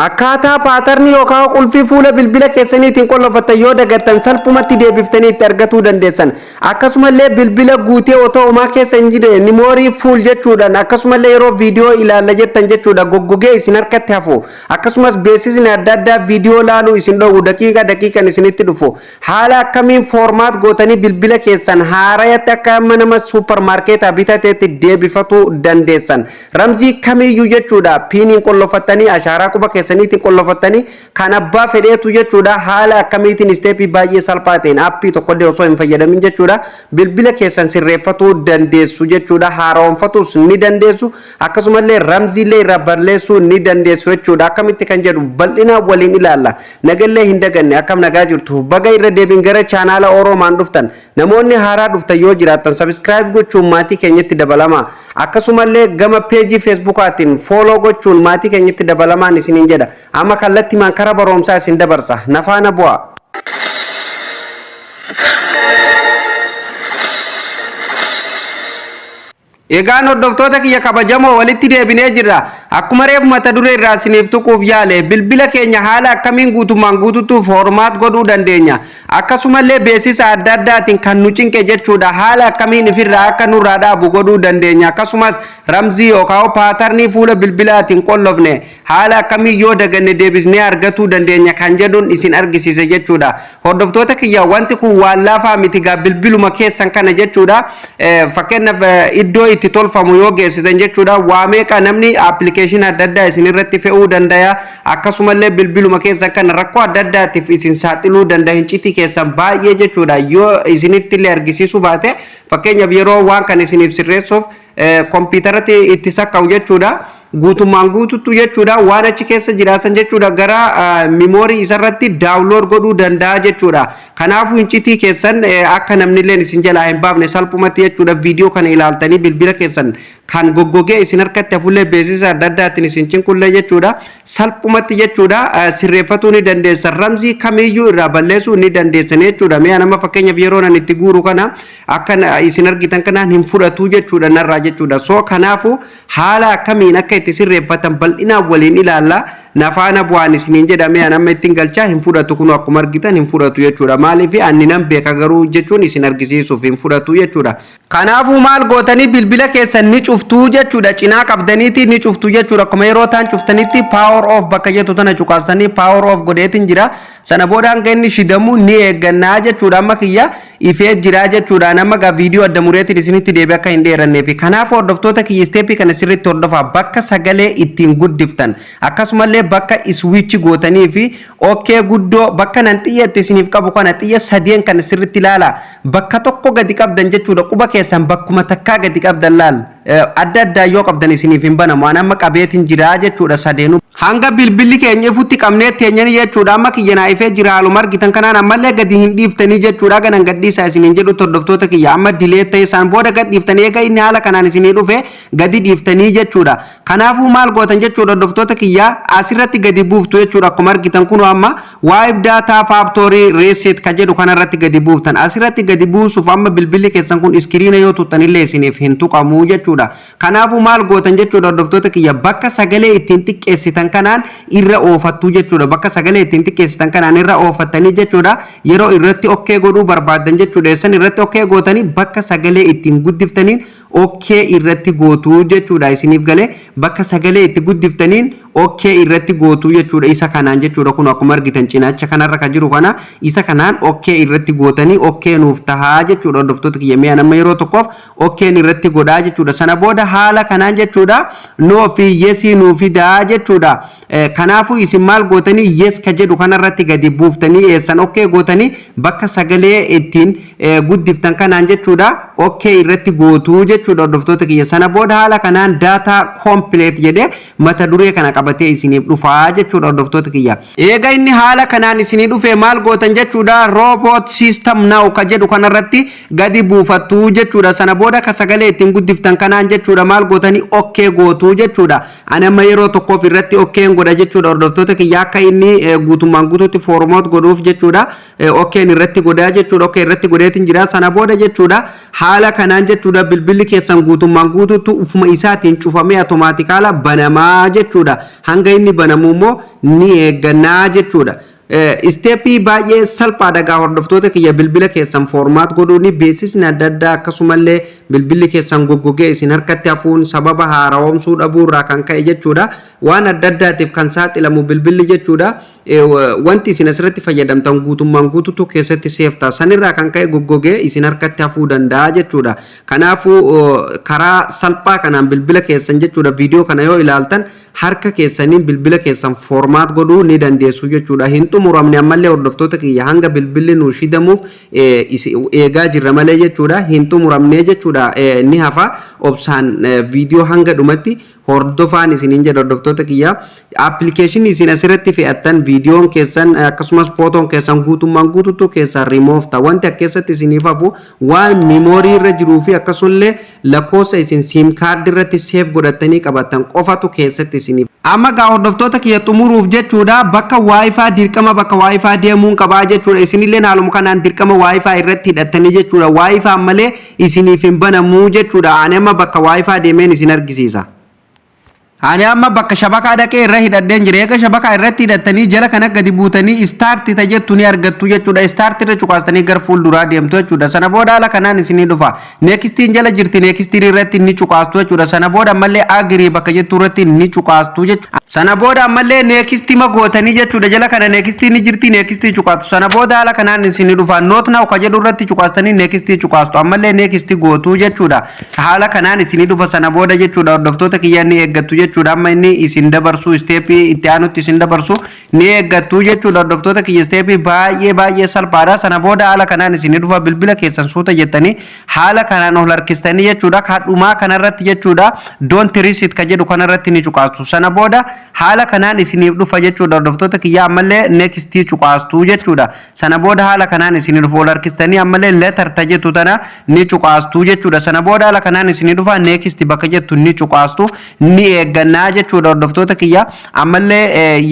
akkaataa paatarni yookaan qulfii fuula bilbila keessaniitiin qollofatta yoo dagattan salphumatti deebiftanii itti argachuu dandeessan. Akkasumallee bilbila guutee otoo homaa keessa hin jirre memorii fuul jechuudhaan akkasumallee yeroo viidiyoo ilaalla jettan jechuudha goggogee isin harkatti hafu. Akkasumas beeksisni adda addaa viidiyoo laaluu isin dhowwu daqiiqaan isinitti dhufu. Haala akkamiin formaat gootanii bilbila keessan haarayatti akka amma nama suuparmaarkeetaa bitateetti deebifachuu dandeessan. Ramzii kamiyyuu jechuudha piiniin qollofattanii ashaaraa quba keessaniitiin qollofattanii kan abbaa fedheetu jechuudha haala akkamiitiin isteepii baay'ee salphaa ta'een aappii tokkollee osoo hin fayyadamin jechuudha bilbila keessan sirreeffachuu dandeessu jechuudha haaromfatus ni dandeessu akkasumallee ramziilee irraa balleessuu ni dandeessu jechuudha akkamitti kan jedhu bal'ina waliin ilaalla nagallee hin daganne akkam nagaa jirtu baga irra deebiin gara chaanaala Oromaan dhuftan namoonni haaraa dhuftan yoo jiraattan subscribe gochuun maatii keenyatti dabalama akkasumallee gama peejii feesbuukaatiin follow gochuun maatii keenyatti dabalamaan isiniin jedha amma kallatti man kara baromsaa isin dabarsa nafaana bu'a. Egaan hordoftoota kiyya kabajamoo walitti deebinee jirra akkuma reef mata duree irraa isiniif tuquuf yaale bilbila keenya haala akkamiin guutummaan guututti formaat godhuu dandeenya akkasumallee beeksisa adda addaatiin kan nu cinqe jechuudha haala akkamiin ifirraa akka nurraa dhaabu godhuu dandeenya akkasumas ramzii yookaan paatarnii fuula bilbilaatiin qollofne haala akkamiin yoo daganne deebisnee argachuu dandeenya kan jedhuun isin argisiise jechuudha hordoftoota kiyya wanti kun waan laafaa miti gaa bilbiluma keessan kana jechuudha fakkeenyaaf iddoo itti tolfamu yoo geessitan jechuudha waa meeqa namni application adda addaa isin irratti fe'uu danda'a akkasumallee bilbiluma keessan kana rakkoo adda addaatiif isin saaxiluu danda'a hincitii keessan baay'ee jechuudha yoo isinitti illee argisiisu baate fakkeenyaaf yeroo waan kan isiniif sirreessuuf kompiitaratti itti sakka'u jechuudha guutummaan guututtu jechuudha waan achi keessa jiraasan jechuudha gara memorii isarratti daawunlood godhuu danda'a jechuudha kanaafuu hincitii keessan akka namni illee isin jalaa hin baafne salphumatti jechuudha viidiyoo kana ilaaltanii bilbila keessan kan goggogee isin harkatti hafullee beeksisa adda addaatiin isin cinqullee jechuudha salphumatti jechuudha sirreeffachuu ni dandeessan ramzii kamiyyuu irraa balleessuu ni dandeessan jechuudha mee nama fakkeenyaaf yeroo nan itti guuru kana akka isin argitan kanaan hin fudhatu jechuudha narraa jechuudha so kanaafuu haala akkamiin akka itti sirreeffatan bal'inaan waliin ilaalla nafaana bu'aan isiniin jedhame anamma ittiin galchaa hin fudhatu kun akkuma argitan hin fudhatu jechuudha maaliif ani nan beeka garuu jechuun isin argisiisuuf hin fudhatu jechuudha kanaafuu maal gootanii bilbila keessan ni cuftuu jechuudha cinaa qabdaniiti ni cuftuu jechuudha akkuma yeroo taan cuftanitti power off bakka jettu tana cuqaastanii power off godheetiin jira sana boodaan ganni shidamu ni eeggannaa jechuudha amma kiyya ifee jira jechuudha nama gaa viidiyoo adda mureetiin isinitti deebi akka hin dheeranneef kanaafuu hordoftoota kiyya steepii kana sirriitti hordofaa bakka sagalee ittiin guddiftan akkasumallee bakka switch gootanii fi okay guddoo bakka nan xiyyeetti isiniif qabu kana xiyya sadeen kan sirriitti ilaala bakka tokko gadi qabdan jechuudha quba keessan bakkuma takkaa gadi qabdan laal adda addaa yoo qabdan isiniif hin banamu anamma qabeetiin jira jechuudha sadeenu hanga bilbilli keenya ifutti qabnee teenyanii jechuudha amma kiyyanaa ifee jira haaluma argitan kanaan ammallee gadi hin dhiiftanii jechuudha ganan gadhiisaa isiniin jedhu hordoftoota kiyya amma dilee ta'e isaan booda gad dhiiftanii eega inni haala kanaan isinii dhufe gadi dhiiftanii jechuudha kanaafuu maal gootan jechuudha hordoftoota kiyya asirratti gadi buuftu jechuudha akkuma argitan kun amma wipe data factory reset ka jedhu kanarratti gadi buuftan asirratti gadi buusuuf amma bilbilli keessan kun iskiriina yoo tuttanillee isiniif hin tuqamu jechuudha kanaafuu maal gootan jechuudha hordoftoota kiyya bakka sagalee ittiin xiqqeessitan kanaan irra oofattu jechuudha bakka sagalee ittiin xiqqeessitan kanaan irra oofattanii jechuudha yeroo irratti okay godhuu barbaadan jechuudha san irratti okay gootanii bakka sagalee ittiin guddiftaniin okay irratti gootu jechuudha isiniif galee bakka sagalee itti guddiftaniin okay irratti gootu jechuudha isa kanaan jechuudha kun akkuma argitan cinaacha kanarra ka jiru kana isa kanaan okay irratti gootanii okay nuuf tahaa jechuudha hordoftoota kiyya mee nama yeroo tokkoof okay irratti godhaa jechuudha sana booda haala kanaan jechuudha no fi yes nu fidaa jechuudha kanaafuu isin maal gootanii yes ka jedhu kanarratti gadi buuftanii eessan okay gootanii bakka sagalee ittiin guddiftan kanaan jechuudha okay irratti gootu jechuudha hordoftoota kiyya sana booda haala kanaan data complete jedhe mata duree kana qabatee isiniif dhufaa jechuudha hordoftoota kiyya eega inni haala kanaan isinii dhufe maal gootan jechuudha robot system now ka jedhu kanarratti gadi buufattu jechuudha sana booda ka sagalee ittiin guddiftan kanaan jechuudha maal gootanii okay gootu jechuudha anamma yeroo tokkoof irratti okay godha jechuudha hordoftoota kiyya akka inni guutummaan guututti formaat godhuuf jechuudha okay irratti godha jechuudha okay irratti godheetiin jira sana booda jechuudha haala kanaan jechuudha bilbilli keessan guutummaan guutuutu ufuma isaatiin cufamee automaatikala banamaa jechuudha hanga inni banamu immoo ni eeggannaa jechuudha. Isteepii baay'ee salphaadha gaa hordoftoota kiyya bilbila keessan formaat godhuuni beeksisni adda addaa akkasumallee bilbilli keessan goggogee isin harkatti hafuun sababa haara'oomsuu dhabuu irraa kan ka'e jechuudha waan adda addaatiif kan saaxilamu bilbilli jechuudha wanti isin asirratti fayyadamtan guutummaan guutuutu keessatti seeftaa sanirraa kan ka'e goggogee isin harkatti hafuu danda'a jechuudha kanaafuu karaa salphaa kanaan bilbila keessan jechuudha viidiyoo kana yoo ilaaltan harka keessaniin bilbila keessan formaat godhuu ni dandeessu jechuudha hin xumuramne ammallee hordoftoota kiyya hanga bilbilli nu shidamuuf eegaa jirra malee jechuudha hin xumuramne jechuudha ni hafa obsaan viidiyoo hanga dhumatti hordofaan isiniin jedha hordoftoota kiyya appilikeeshinii isin asirratti fe'attan viidiyoon keessan akkasumas footoon keessan guutummaan guutuutu keessan rimoofta wanti akka keessatti isiniif hafu waan miimoorii irra jiruu fi akkasumallee lakkoofsa isin siim kaardii irratti seef godhattanii qabattan qofatu keessatti isiniif amma gaa hordoftoota kiyya xumuruuf jechuudha bakka waayifaa dirqama bakka waayifaa deemuun qabaa jechuudha isinillee haaluma kanaan dirqama waayifaa irratti hidhattanii jechuudha waayifaa malee isiniif hin banamuu jechuudha ani amma bakka waayifaa deemeen isin argisiisa. Ani amma bakka shabakaa dhaqee irra hidhadheen jira eega shabakaa irratti hidhattanii jala kana gadi buutanii istaarti tajettu ni argattu jechuudha istaarti irra cuqaastanii gar fuulduraa deemtu jechuudha sana booda haala kanaan isinii dhufa neekistiin jala jirti neekistiin irratti ni cuqaastu jechuudha sana booda ammallee agirii bakka jettu irratti ni cuqaastu jechuudha sana booda ammallee neekistii magootanii jechuudha jala kana neekistii ni jirti neekistii cuqaastu sana booda haala kanaan isinii dhufa noot naaw ka jedhu irratti cuqaastanii neekistii cuqaastu ammallee neekistii gootuu jechuudha haala kanaan isinii dhufa sana booda jechuudha hordoftoota kiyya ni eeggattu jechuudha amma inni isin dabarsu isteepii itti aanutti isin dabarsu ni eeggattu jechuudha hordoftoota kiyya isteepii baay'ee salphaadha sana booda haala kanaan isin dhufa bilbila keessan suuta jettanii haala kanaan ol harkistanii jechuudha kadhumaa kanarratti jechuudha don't risit ka jedhu kanarratti ni cuqaastu sana booda haala kanaan isiniif dhufa jechuudha hordoftoota kiyya ammallee neekistii cuqaastu jechuudha sana booda haala kanaan isin dhufa ol harkistanii ammallee leetar ta jettu tana ni cuqaastu jechuudha sana booda haala kanaan isin dhufa neekistii bakka jettu ni cuqaastu ni eeggannaa jechuudha hordoftoota kiyya ammallee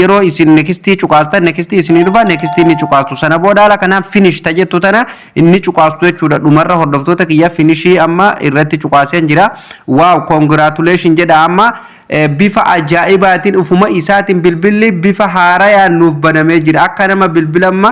yeroo isin neekistii cuqaastan neekistii isin dhufa neekistii ni cuqaastu sana booda haala kanaan finish ta jettu tana inni cuqaastu jechuudha dhumarra hordoftoota kiyya finishii amma irratti cuqaaseen jira waaw congratulation jedha amma bifa ajaa'ibaatiin ufuma isaatiin bilbilli bifa haarayaan nuuf banamee jira akka nama bilbila amma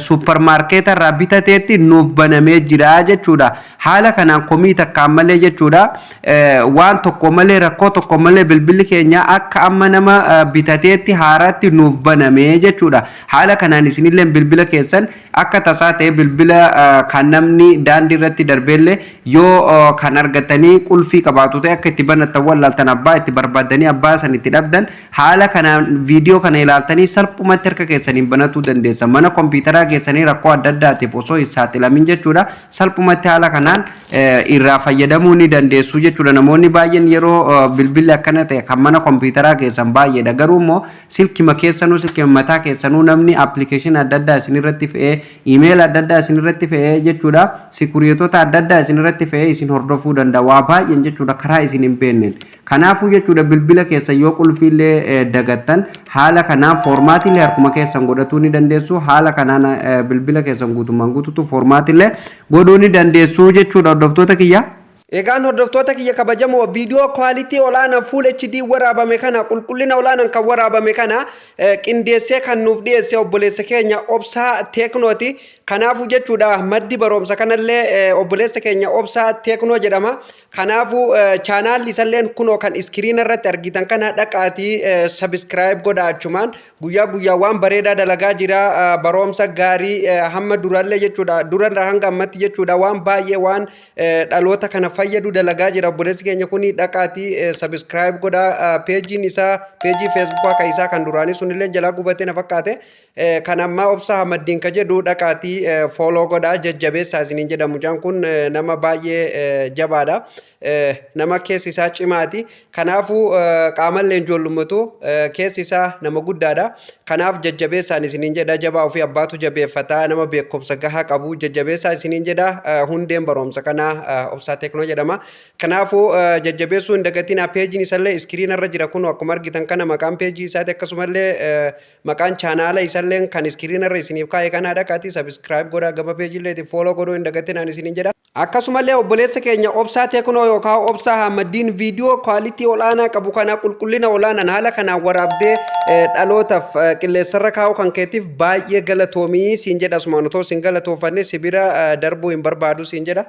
supermarkeeta irraa bitateetti nuuf banamee jira jechuudha haala kanaan komii takkaan malee jechuudha waan tokko malee rakkoo tokko malee bilbilli keenya akka amma nama bitateetti haaraatti nuuf banamee jechuudha haala kanaan isinillee bilbila keessan akka tasaa ta'e bilbila kan namni daandii irratti darbeellee yoo kan argatanii qulfii qabaatu ta'e akka itti banattan wallaaltan abbaa itti barbaadanii abbaa san itti dhabdan haala kanaan viidiyoo kana ilaaltanii salphumatti harka keessaniin banatuu dandeessan mana kompiitaraa keessanii rakkoo adda addaatiif osoo hin saaxilamin jechuudha salphumatti haala kanaan irraa fayyadamuu ni dandeessu jechuudha namoonni baay'een yeroo bilbilli akkana ta'e kan mana kompiitaraa keessan baay'eedha garuu immoo silkima keessanuu silkima mataa keessanuu namni appilikeeshinii adda addaa isinirratti fe'ee iimeeyil adda addaa isinirratti fe'ee jechuudha sikuriyootota adda addaa isinirratti fe'ee isin hordofuu danda'a waa baay'een jechuudha karaa isin hin beekneen kanaafuu jechuudha bilbila keessa yoo qulfiillee dagattan haala kanaan foormaatiillee harkuma keessan godhatuu ni dandeessu haala kanaan bilbila keessan guutummaan guututu foormaatiillee godhuu ni dandeessu jechuudha hordoftoota kiyya. Egaan hordoftoota kiyya kabajamoo viidiyoo kwalitii olaanaa full HD waraabame kana qulqullina olaanaan kan waraabame kana qindeessee kan nuuf dhiyeesse obboleessa keenya Obsaa Teeknooti. Kanaafuu jechuudha maddi barumsa kanallee obboleessa keenya Obsaa Teeknoo jedhama. Kanaafuu chaanaal isalleen kunoo kan iskiriin irratti argitan kana dhaqaatii subscribe godhaa achumaan guyyaa waan bareedaa dalagaa jira barumsa gaarii hamma durallee jechuudha durarraa hanga ammatti jechuudha waan baay'ee waan dhaloota kana fayyadu dalagaa jira obboleessi keenya kuni dhaqaatii subscribe godhaa peejiin isaa peejii Facebook akka isaa kan duraanii sunillee jalaa gubatee na fakkaate kan amma Obsaa Hamaddiin ka jedhu dhaqaatii follow godhaa jajjabeessaa isiniin jedhamu jaan kun nama baay'ee jabaadha. Nama keessi isaa cimaati kanaafuu qaamallee ijoollumatu keessi isaa nama guddaadha kanaaf jajjabeessaan isiniin jedha jabaa ofii abbaatu jabeeffataa nama beekumsa gahaa qabu jajjabeessaa isiniin jedha hundeen barumsa kana Obsaa Teeknoo jedhama kanaafuu jajjabeessuu hin dagatinaa peejiin isallee iskiriin irra jira kun akkuma argitan kana maqaan peejii isaati akkasumallee maqaan chaanaala isallee kan iskiriin irra isiniif kaa'e kana dhaqaatii subscribe godhaa gama peejiilleeti follow godhuu hin dagatinaan isiniin jedha. akkasumallee obboleessa keenya obsaa teeknoo yookaan obsaa Hamaddiin viidiyoo kwaalitii olaanaa qabu kana qulqullina olaanaan haala kanaan waraabdee dhalootaaf qilleensarra kaa'u kan keetiif baay'ee galatoomii siin jedha. Asumaan otoo siin galatoofannee sibira darbuu hin barbaadu siin jedha.